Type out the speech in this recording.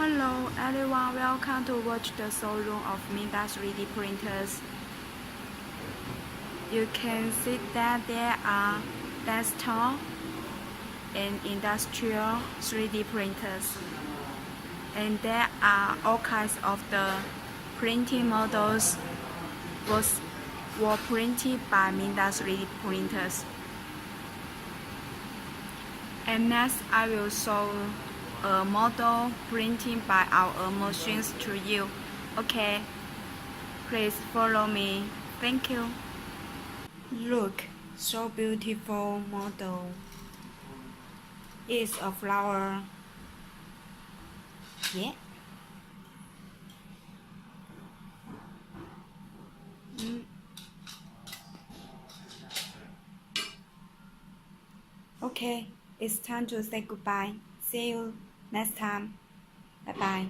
Hello everyone, welcome to watch the showroom of MINGDA 3D printers. You can see that there are desktop and industrial 3D printers. And there are all kinds of the printing models were printed by MINGDA 3D printers. And next I will show a model printing by our machines to you. Okay, please follow me. Thank you. Look, so beautiful model. It's a flower. Yeah. Okay, it's time to say goodbye. See you next time. Bye bye.